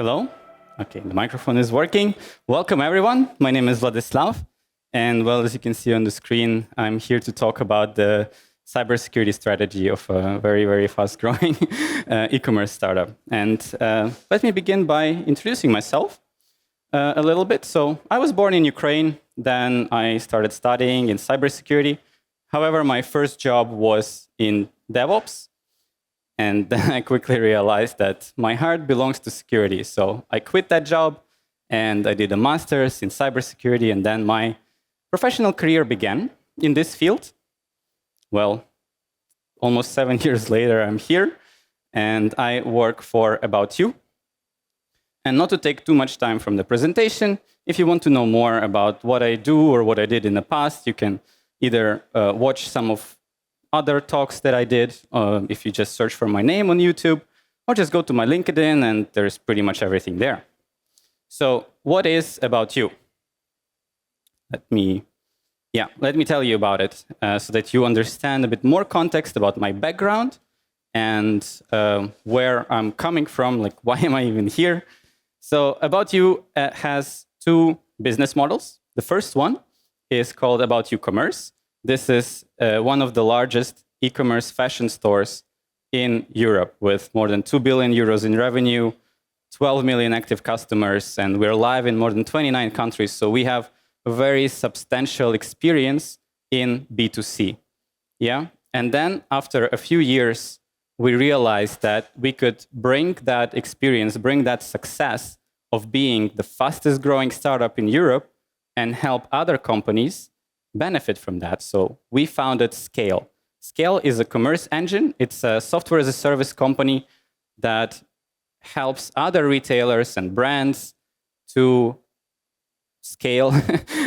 Hello. Okay, the microphone is working. Welcome, everyone. My name is Vladyslav. And well, as you can see on the screen, I'm here to talk about the cybersecurity strategy of a very, very fast-growing e-commerce startup. And let me begin by introducing myself a little bit. So I was born in Ukraine. Then I started studying in cybersecurity. However, my first job was in DevOps. And then I quickly realized that my heart belongs to security. So I quit that job and I did a master's in cybersecurity. And then my professional career began in this field. Well, almost 7 years later, I'm here and I work for About You. And not to take too much time from the presentation, if you want to know more about what I do or what I did in the past, you can either watch some of other talks that I did, if you just search for my name on YouTube, or just go to my LinkedIn, and there's pretty much everything there. So what is About You? Let me tell you about it so that you understand a bit more context about my background and where I'm coming from, like why am I even here? So About You has two business models. The first one is called About You Commerce. This is one of the largest e-commerce fashion stores in Europe with more than 2 billion euros in revenue, 12 million active customers, and we're live in more than 29 countries. So we have a very substantial experience in B2C. Yeah? And then after a few years, we realized that we could bring that experience, bring that success of being the fastest growing startup in Europe and help other companies benefit from that. So we founded Scale. Scale is a commerce engine. It's a software as a service company that helps other retailers and brands to scale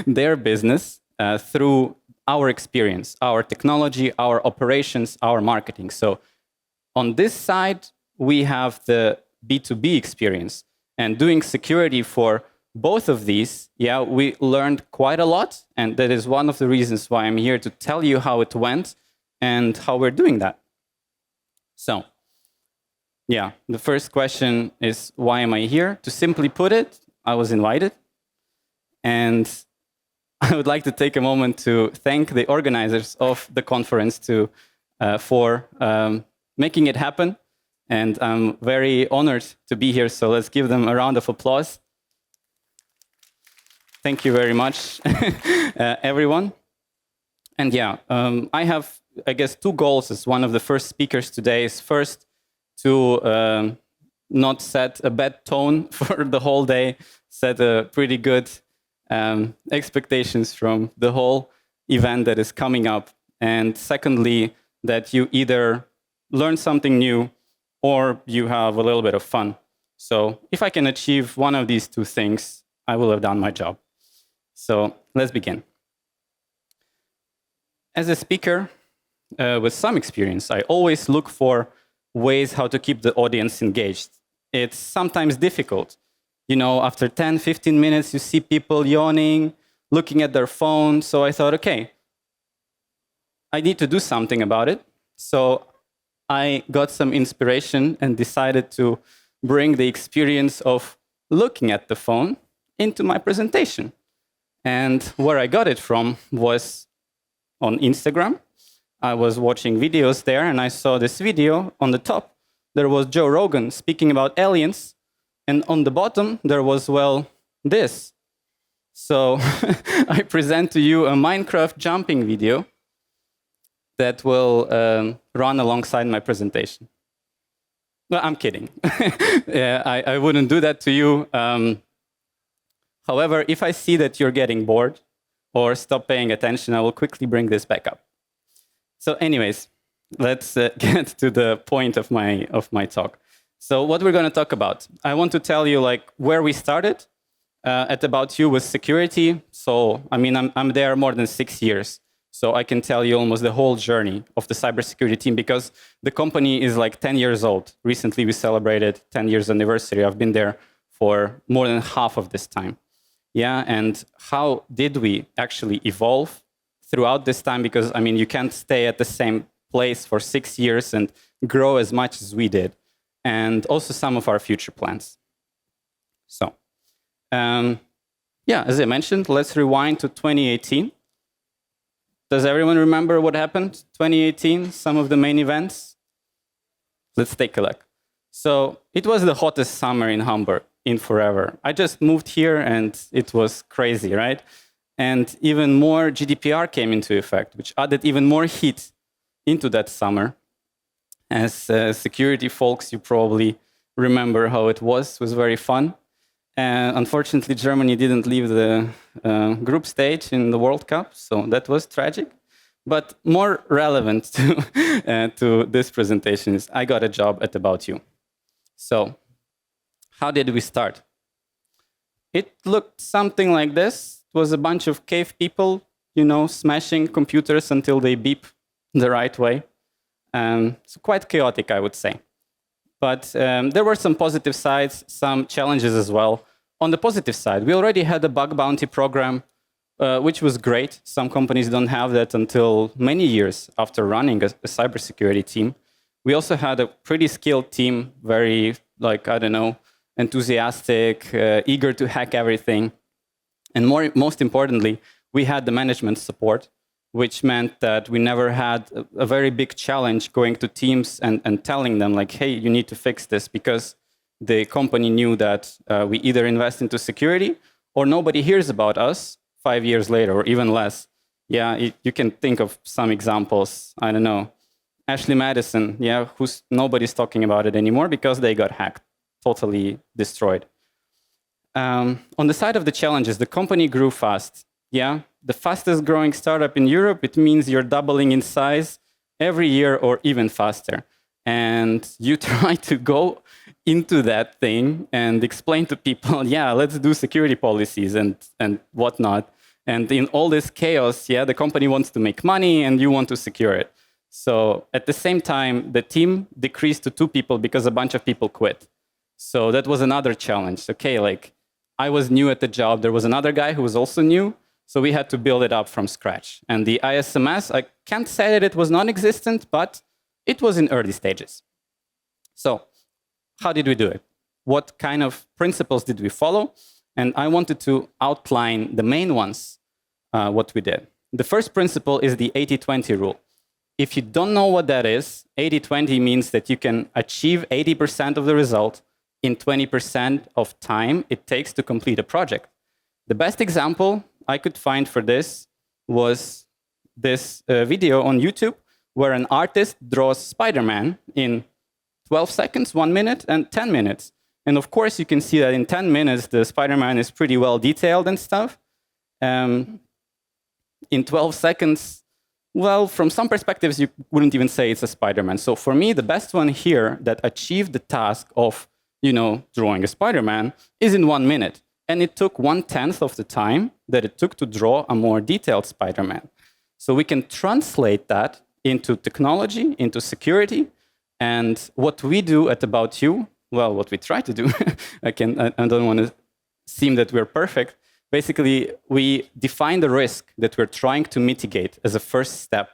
their business through our experience, our technology, our operations, our marketing. So on this side, we have the B2B experience. And doing security for both of these, we learned quite a lot. And that is one of the reasons why I'm here to tell you how it went and how we're doing that. So, the first question is, why am I here? To simply put it, I was invited. And I would like to take a moment to thank the organizers of the conference for making it happen. And I'm very honored to be here. So let's give them a round of applause. Thank you very much, everyone. And I have, I guess, two goals as one of the first speakers today. Is first to not set a bad tone for the whole day, set a pretty good expectations from the whole event that is coming up. And secondly, that you either learn something new or you have a little bit of fun. So if I can achieve one of these two things, I will have done my job. So let's begin. As a speaker with some experience, I always look for ways how to keep the audience engaged. It's sometimes difficult. You know, after 10, 15 minutes, you see people yawning, looking at their phone. So I thought, okay, I need to do something about it. So I got some inspiration and decided to bring the experience of looking at the phone into my presentation. And where I got it from was on Instagram. I was watching videos there, and I saw this video on the top. There was Joe Rogan speaking about aliens, and on the bottom, there was, this. So I present to you a Minecraft jumping video that will run alongside my presentation. Well, I'm kidding. I wouldn't do that to you. However, if I see that you're getting bored or stop paying attention, I will quickly bring this back up. So anyways, let's get to the point of my talk. So what we're going to talk about, I want to tell you where we started at About You with security. So, I mean, I'm there more than 6 years. So I can tell you almost the whole journey of the cybersecurity team because the company is 10 years old. Recently, we celebrated 10 years anniversary. I've been there for more than half of this time. And how did we actually evolve throughout this time? Because, I mean, you can't stay at the same place for 6 years and grow as much as we did. And also some of our future plans. So, yeah, as I mentioned, let's rewind to 2018. Does everyone remember what happened 2018, some of the main events? Let's take a look. So it was the hottest summer in Hamburg in forever. I just moved here and it was crazy, right? And even more GDPR came into effect, which added even more heat into that summer. As security folks, you probably remember how it was. It was very fun. And unfortunately, Germany didn't leave the group stage in the World Cup, so that was tragic. But more relevant to this presentation is I got a job at About You. So how did we start? It looked something like this. It was a bunch of cave people, smashing computers until they beep the right way. So quite chaotic, I would say. But there were some positive sides, some challenges as well. On the positive side, we already had a bug bounty program, which was great. Some companies don't have that until many years after running a cybersecurity team. We also had a pretty skilled team, very, enthusiastic, eager to hack everything. And most importantly, we had the management support, which meant that we never had a very big challenge going to teams and telling them, like, hey, you need to fix this, because the company knew that we either invest into security or nobody hears about us 5 years later, or even less. Yeah, you can think of some examples. I don't know. Ashley Madison, yeah, nobody's talking about it anymore because they got hacked, totally destroyed. On the side of the challenges, the company grew fast. Yeah, the fastest growing startup in Europe, it means you're doubling in size every year or even faster. And you try to go into that thing and explain to people, yeah, let's do security policies and whatnot. And in all this chaos, yeah, the company wants to make money and you want to secure it. So at the same time, the team decreased to 2 people because a bunch of people quit. So that was another challenge. Okay, I was new at the job. There was another guy who was also new. So we had to build it up from scratch. And the ISMS, I can't say that it was non-existent, but it was in early stages. So how did we do it? What kind of principles did we follow? And I wanted to outline the main ones, what we did. The first principle is the 80-20 rule. If you don't know what that is, 80-20 means that you can achieve 80% of the result in 20% of time it takes to complete a project. The best example I could find for this was this video on YouTube where an artist draws Spider-Man in 12 seconds, 1 minute, and 10 minutes. And of course, you can see that in 10 minutes, the Spider-Man is pretty well detailed and stuff. In 12 seconds, well, from some perspectives, you wouldn't even say it's a Spider-Man. So for me, the best one here that achieved the task of, drawing a Spider-Man is in 1 minute. And it took 1/10 of the time that it took to draw a more detailed Spider-Man. So we can translate that into technology, into security. And what we do at About You, well, what we try to do, I don't want to seem that we're perfect. Basically, we define the risk that we're trying to mitigate as a first step.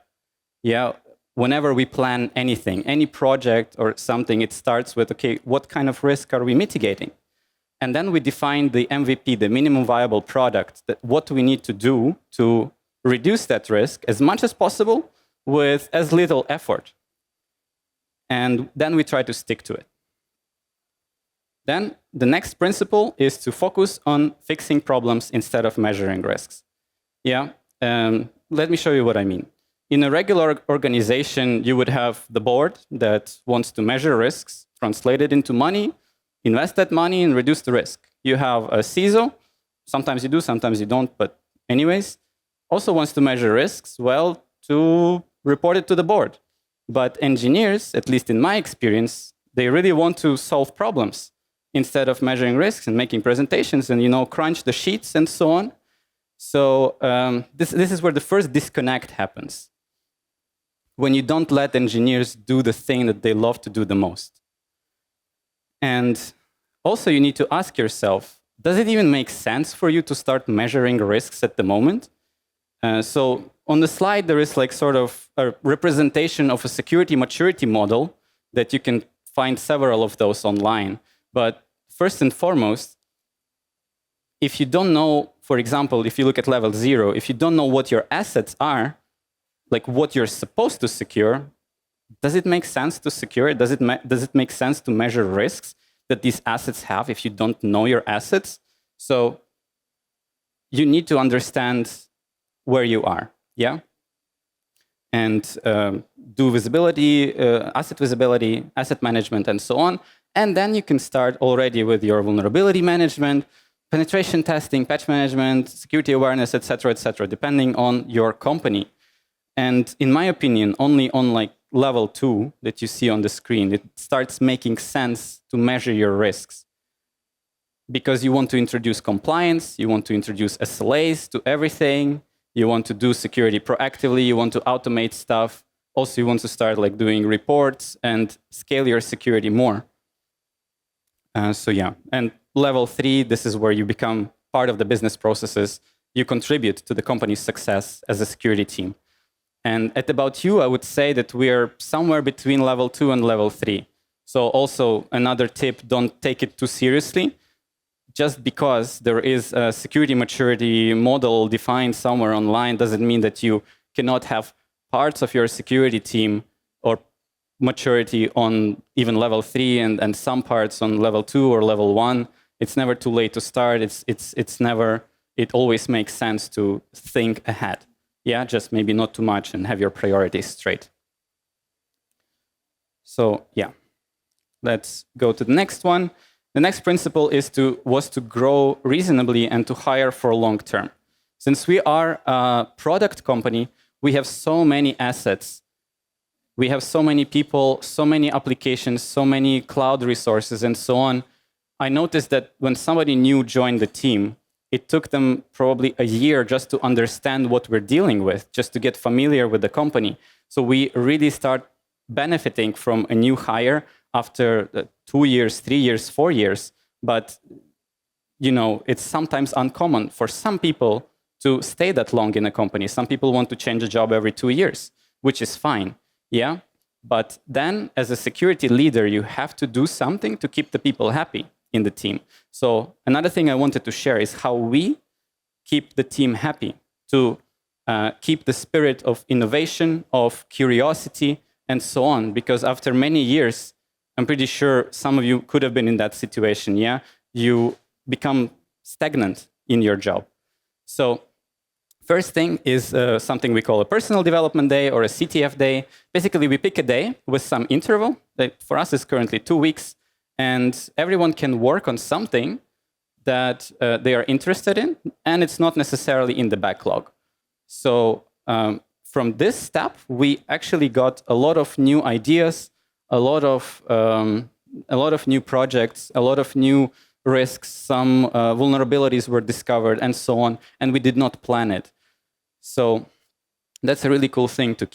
Yeah, whenever we plan anything, any project or something, it starts with, okay, what kind of risk are we mitigating? And then we define the MVP, the minimum viable product, that what we need to do to reduce that risk as much as possible with as little effort. And then we try to stick to it. Then the next principle is to focus on fixing problems instead of measuring risks. Yeah, let me show you what I mean. In a regular organization, you would have the board that wants to measure risks, translate it into money, invest that money, and reduce the risk. You have a CISO. Sometimes you do, sometimes you don't, but anyways, also wants to measure risks, well, to report it to the board. But engineers, at least in my experience, they really want to solve problems instead of measuring risks and making presentations and, crunch the sheets and so on. So this is where the first disconnect happens. When you don't let engineers do the thing that they love to do the most. And also you need to ask yourself, does it even make sense for you to start measuring risks at the moment? So on the slide, there is sort of a representation of a security maturity model that you can find several of those online. But first and foremost, if you don't know, for example, if you look at level 0, if you don't know what your assets are, like what you're supposed to secure, does it make sense to secure it? Does it make sense to measure risks that these assets have if you don't know your assets? So you need to understand where you are, yeah? And do visibility, asset visibility, asset management, and so on. And then you can start already with your vulnerability management, penetration testing, patch management, security awareness, et cetera, depending on your company. And in my opinion, only on like level 2 that you see on the screen, it starts making sense to measure your risks. Because you want to introduce compliance, you want to introduce SLAs to everything, you want to do security proactively, you want to automate stuff. Also, you want to start like doing reports and scale your security more. So yeah, and level 3, this is where you become part of the business processes. You contribute to the company's success as a security team. And at About You, I would say that we're somewhere between level 2 and level 3. So also another tip, don't take it too seriously. Just because there is a security maturity model defined somewhere online doesn't mean that you cannot have parts of your security team or maturity on even level 3 and some parts on level 2 or level 1. It's never too late to start. It always makes sense to think ahead. Yeah, just maybe not too much and have your priorities straight. So yeah, let's go to the next one. The next principle was to grow reasonably and to hire for long term. Since we are a product company, we have so many assets. We have so many people, so many applications, so many cloud resources, and so on. I noticed that when somebody new joined the team, it took them probably a year just to understand what we're dealing with, just to get familiar with the company. So we really start benefiting from a new hire after 2 years, 3 years, 4 years. But it's sometimes uncommon for some people to stay that long in a company. Some people want to change a job every 2 years, which is fine. Yeah, but then as a security leader, you have to do something to keep the people happy in the team. So another thing I wanted to share is how we keep the team happy, to keep the spirit of innovation, of curiosity, and so on. Because after many years, I'm pretty sure some of you could have been in that situation, yeah? You become stagnant in your job. So first thing is something we call a personal development day or a CTF day. Basically, we pick a day with some interval. That for us is currently 2 weeks. And everyone can work on something that they are interested in, and it's not necessarily in the backlog. So from this step, we actually got a lot of new ideas, a lot of new projects, a lot of new risks, some vulnerabilities were discovered, and so on, and we did not plan it. So that's a really cool thing to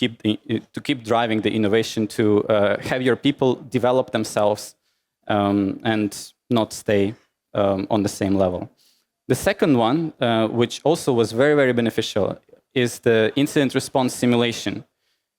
keep driving the innovation, to have your people develop themselves and not stay on the same level. The second one, which also was very, very beneficial, is the incident response simulation.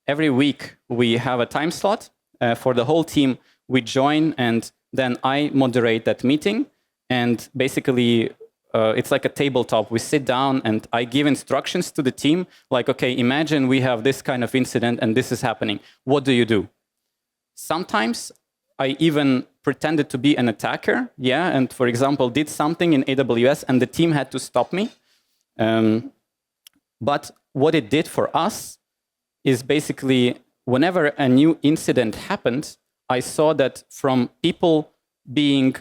Every week we have a time slot for the whole team. We join and then I moderate that meeting. And basically, it's like a tabletop. We sit down and I give instructions to the team, like, okay, imagine we have this kind of incident and this is happening. What do you do? Sometimes I even pretended to be an attacker, yeah, and for example, did something in AWS and the team had to stop me. But what it did for us is basically whenever a new incident happened, I saw that from people being,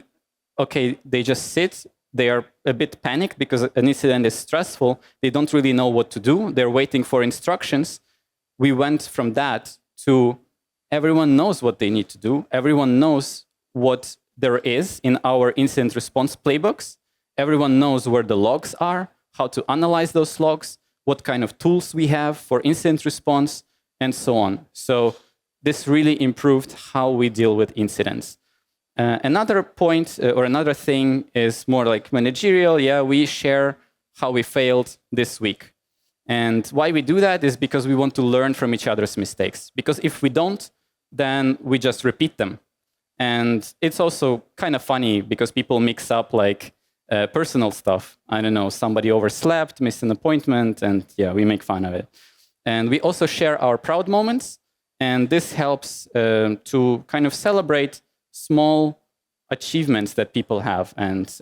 okay, they just sit, they are a bit panicked because an incident is stressful, they don't really know what to do, they're waiting for instructions. We went from that to everyone knows what they need to do, everyone knows what there is in our incident response playbooks, everyone knows where the logs are, how to analyze those logs, what kind of tools we have for incident response, and so on. So this really improved how we deal with incidents. Another point or another thing is more like managerial. Yeah, we share how we failed this week. And why we do that is because we want to learn from each other's mistakes. Because if we don't, then we just repeat them. And it's also kind of funny because people mix up like personal stuff. I don't know, somebody overslept, missed an appointment, and yeah, we make fun of it. And we also share our proud moments, and this helps to kind of celebrate small achievements that people have, and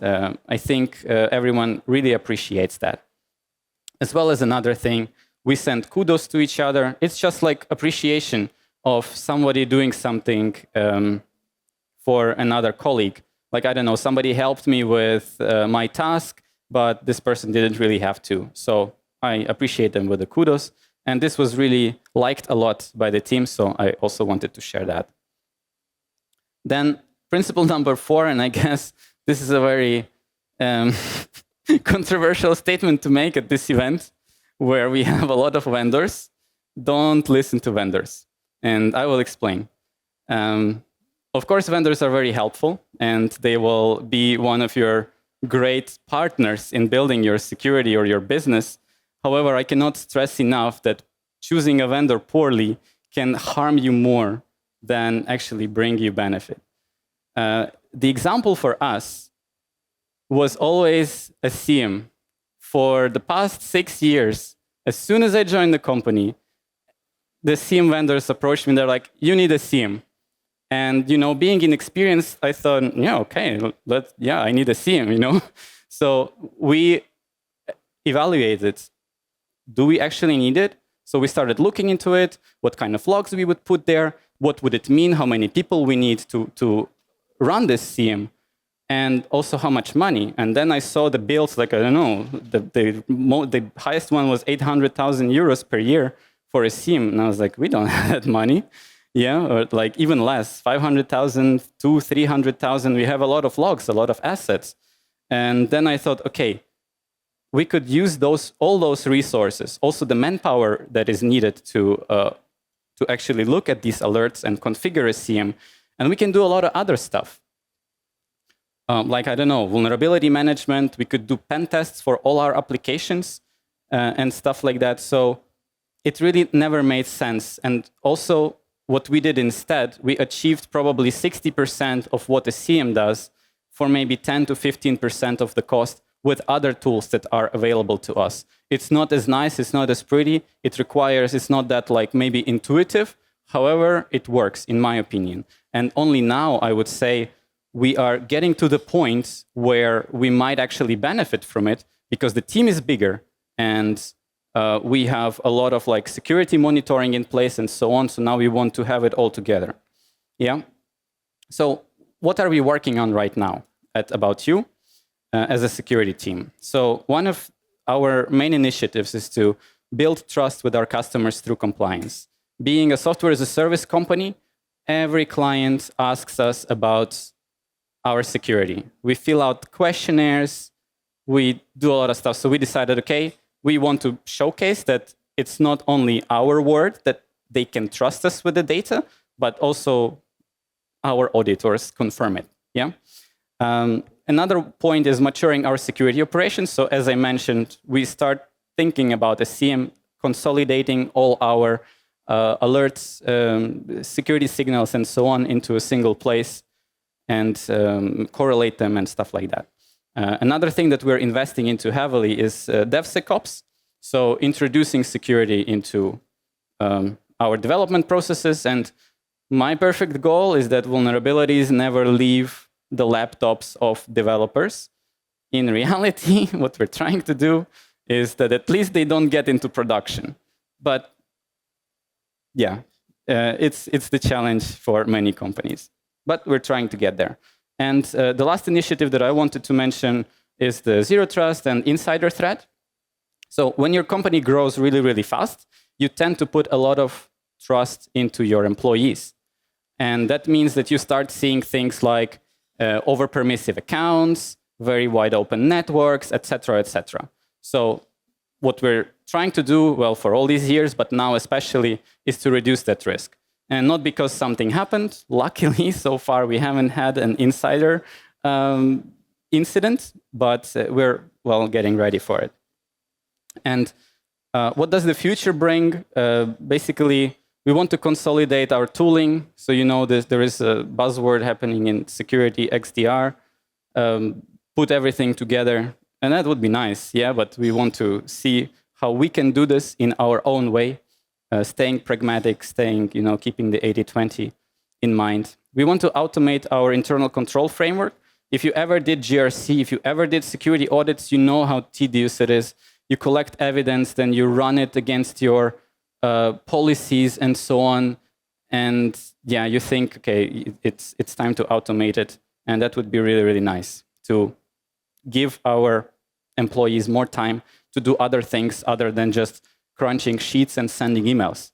I think everyone really appreciates that. As well as another thing, we send kudos to each other. It's just like appreciation of somebody doing something for another colleague. Like, I don't know, somebody helped me with my task, but this person didn't really have to. So I appreciate them with the kudos. And this was really liked a lot by the team, so I also wanted to share that. Then principle number 4, and I guess this is a very controversial statement to make at this event, where we have a lot of vendors. Don't listen to vendors. And I will explain. Of course, vendors are very helpful, and they will be one of your great partners in building your security or your business. However, I cannot stress enough that choosing a vendor poorly can harm you more than actually bring you benefit. The example for us was always a SIEM. For the past 6 years, as soon as I joined the company, the SIEM vendors approached me. They're like, "You need a SIEM." And being inexperienced, I thought, yeah, okay, I need a SIEM. So we evaluated, do we actually need it? So we started looking into it, what kind of logs we would put there, what would it mean, how many people we need to run this SIEM, and also how much money. And then I saw the bills, like, I don't know, the highest one was 800,000 euros per year for a SIEM. And I was like, we don't have that money. Yeah, or like even less, 500,000 to 300,000. We have a lot of logs, a lot of assets. And then I thought, okay, we could use all those resources, also the manpower that is needed to actually look at these alerts and configure a SIEM, and we can do a lot of other stuff. Like, I don't know, vulnerability management. We could do pen tests for all our applications and stuff like that. So it really never made sense. And also, what we did instead, we achieved probably 60% of what a SIEM does for maybe 10 to 15% of the cost with other tools that are available to us. It's not as nice, it's not as pretty, it's not that like maybe intuitive. However, it works, in my opinion. And only now, I would say, we are getting to the point where we might actually benefit from it because the team is bigger and we have a lot of like security monitoring in place and so on. So now we want to have it all together. Yeah. So what are we working on right now at About You as a security team? So one of our main initiatives is to build trust with our customers through compliance. Being a software as a service company, every client asks us about our security. We fill out questionnaires, we do a lot of stuff. So we decided, okay, we want to showcase that it's not only our word, that they can trust us with the data, but also our auditors confirm it. Yeah. Another point is maturing our security operations. So as I mentioned, we start thinking about a SIEM, consolidating all our alerts, security signals, and so on into a single place and correlate them and stuff like that. Another thing that we're investing into heavily is DevSecOps. So introducing security into our development processes. And my perfect goal is that vulnerabilities never leave the laptops of developers. In reality, what we're trying to do is that at least they don't get into production. But yeah, it's the challenge for many companies. But we're trying to get there. And the last initiative that I wanted to mention is the Zero Trust and Insider Threat. So when your company grows really, really fast, you tend to put a lot of trust into your employees. And that means that you start seeing things like over-permissive accounts, very wide open networks, et cetera, et cetera. So what we're trying to do, well, for all these years, but now especially, is to reduce that risk. And not because something happened. Luckily, so far, we haven't had an insider incident, but we're, well, getting ready for it. And what does the future bring? Basically, we want to consolidate our tooling. So there is a buzzword happening in security, XDR. put everything together. And that would be nice, yeah, but we want to see how we can do this in our own way, staying pragmatic, keeping the 80-20 in mind. We want to automate our internal control framework. If you ever did GRC, if you ever did security audits, you know how tedious it is. You collect evidence, then you run it against your policies and so on. And yeah, you think, okay, it's time to automate it. And that would be really, really nice to give our employees more time to do other things other than just crunching sheets and sending emails.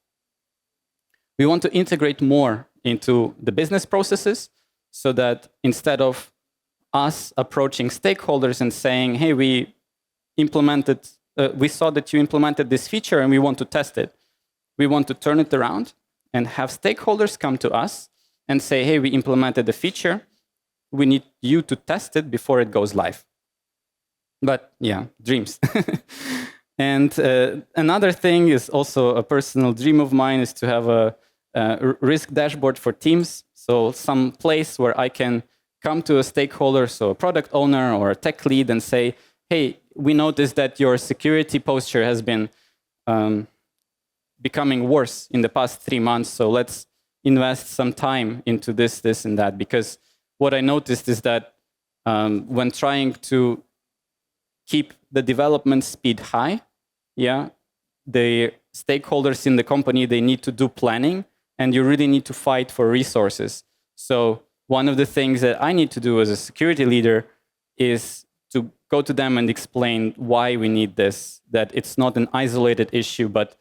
We want to integrate more into the business processes so that instead of us approaching stakeholders and saying, hey, we saw that you implemented this feature and we want to test it. We want to turn it around and have stakeholders come to us and say, hey, we implemented the feature. We need you to test it before it goes live. But yeah, dreams. And another thing is also a personal dream of mine is to have a risk dashboard for teams. So some place where I can come to a stakeholder, so a product owner or a tech lead, and say, hey, we noticed that your security posture has been becoming worse in the past 3 months. So let's invest some time into this, and that. Because what I noticed is that when trying to keep the development speed high, yeah, the stakeholders in the company, they need to do planning, and you really need to fight for resources. So one of the things that I need to do as a security leader is to go to them and explain why we need this, that it's not an isolated issue, but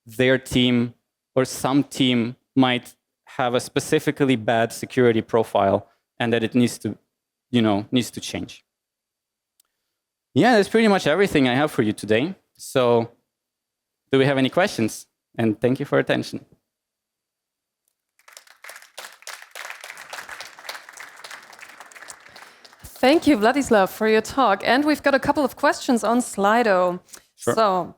their team or some team might have a specifically bad security profile and that it needs to change. Yeah, that's pretty much everything I have for you today. So do we have any questions? And thank you for attention. Thank you, Vladyslav, for your talk. And we've got a couple of questions on Slido. Sure. So,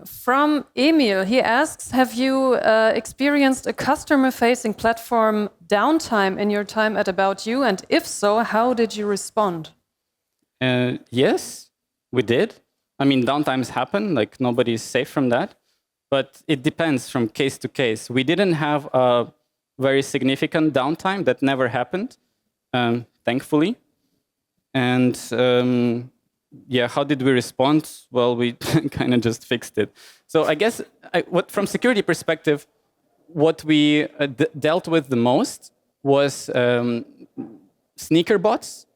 from Emil, he asks, have you experienced a customer-facing platform downtime in your time at About You? And if so, how did you respond? Yes, we did. I mean, downtimes happen, like nobody's safe from that. But it depends from case to case. We didn't have a very significant downtime. That never happened, thankfully. And yeah, how did we respond? Well, we kind of just fixed it. So I guess from security perspective, what we dealt with the most was sneaker bots.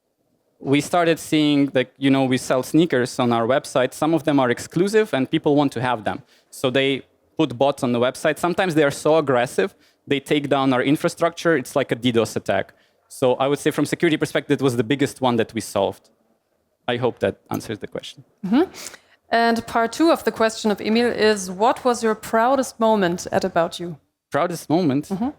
We started seeing that, we sell sneakers on our website. Some of them are exclusive and people want to have them. So they put bots on the website. Sometimes they are so aggressive, they take down our infrastructure. It's like a DDoS attack. So I would say from security perspective, it was the biggest one that we solved. I hope that answers the question. Mm-hmm. And part 2 of the question of Emil is, what was your proudest moment at About You? Proudest moment? Mm-hmm.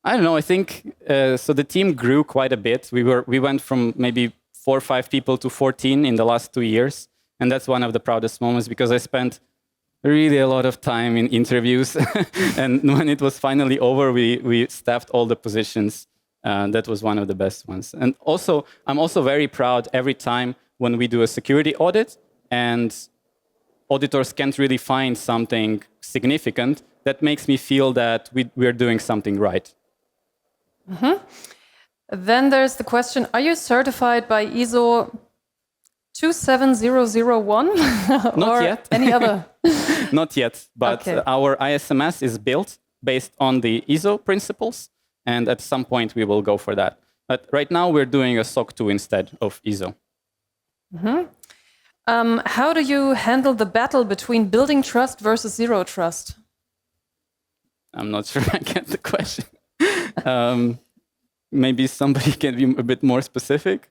I don't know. I think so. The team grew quite a bit. We went from maybe 4 or 5 people to 14 in the last 2 years, and that's one of the proudest moments because I spent really a lot of time in interviews, and when it was finally over, we staffed all the positions. That was one of the best ones. And also, I'm also very proud every time when we do a security audit, and auditors can't really find something significant. That makes me feel that we're doing something right. Mm-hmm. Then there's the question, are you certified by ISO 27001? Not yet. Any other? Not yet, but okay. Our ISMS is built based on the ISO principles, and at some point we will go for that. But right now we're doing a SOC 2 instead of ISO. Mm-hmm. How do you handle the battle between building trust versus zero trust? I'm not sure I get the question. Maybe somebody can be a bit more specific.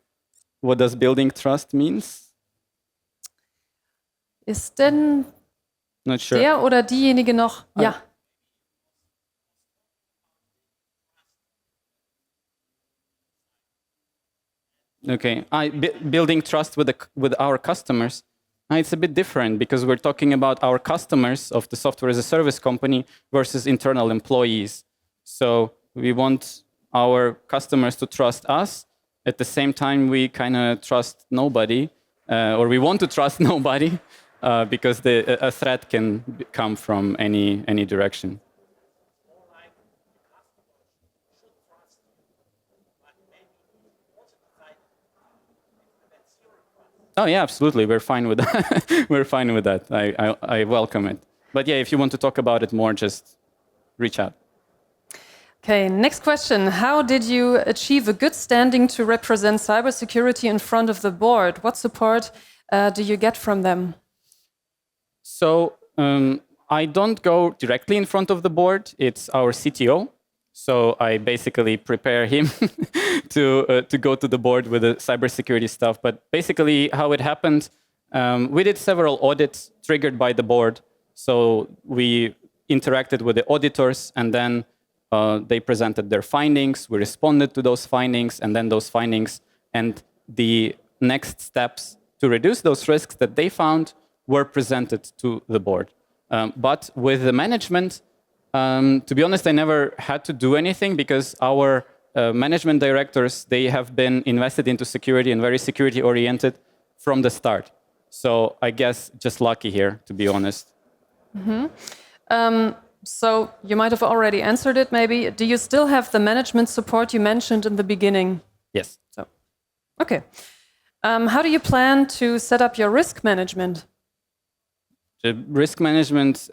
What does building trust means? Ist denn Not sure. der oder diejenige noch? Ja. Okay, building trust with our customers. It's a bit different because we're talking about our customers of the software as a service company versus internal employees. So we want our customers to trust us, At the same time, we kind of trust nobody, or we want to trust nobody, because a threat can come from any direction. Oh yeah, absolutely. We're fine with that. We're fine with that. I welcome it. But yeah, if you want to talk about it more, just reach out. Okay, next question. How did you achieve a good standing to represent cybersecurity in front of the board? What support do you get from them? So I don't go directly in front of the board. It's our CTO. So I basically prepare him to go to the board with the cybersecurity stuff. But basically how it happened, we did several audits triggered by the board. So we interacted with the auditors, and then they presented their findings. We responded to those findings, and then those findings and the next steps to reduce those risks that they found were presented to the board. But with the management, to be honest, I never had to do anything, because our management directors, they have been invested into security and very security oriented from the start. So I guess just lucky here, to be honest. So you might have already answered it, maybe. Do you still have the management support you mentioned in the beginning? Yes. So, okay. How do you plan to set up your risk management? The risk management,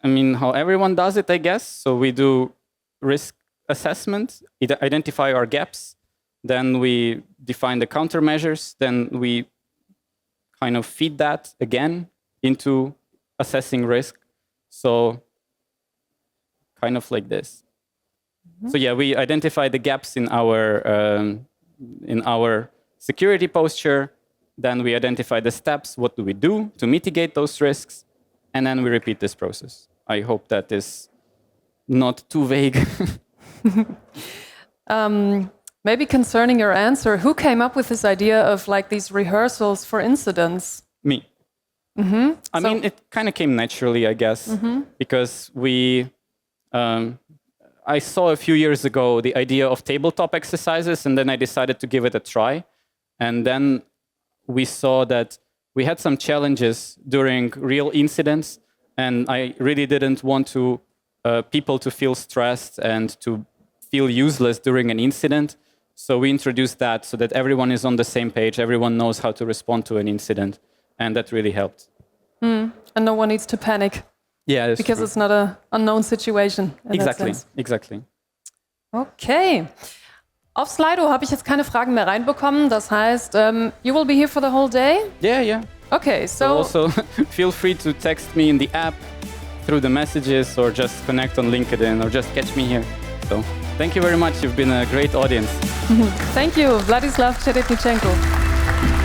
I mean, how everyone does it, I guess. So we do risk assessment, identify our gaps, then we define the countermeasures, then we kind of feed that again into assessing risk. So kind of like this. So yeah, we identify the gaps in our security posture. Then we identify the steps. What do we do to mitigate those risks? And then we repeat this process. I hope that is not too vague. Maybe concerning your answer, who came up with this idea of like these rehearsals for incidents? Me. I mean, it kind of came naturally, I guess, because I saw a few years ago the idea of tabletop exercises, and then I decided to give it a try. And then we saw that we had some challenges during real incidents, and I really didn't want people to feel stressed and to feel useless during an incident. So we introduced that so that everyone is on the same page, everyone knows how to respond to an incident, and that really helped. And no one needs to panic. Yeah, because it's not an unknown situation. Exactly. Okay. Auf Slido habe ich jetzt keine Fragen mehr reinbekommen. Das heißt, you will be here for the whole day? Yeah. Okay, so also feel free to text me in the app through the messages, or just connect on LinkedIn, or just catch me here. So thank you very much. You've been a great audience. Thank you, Vladyslav Cherednychenko.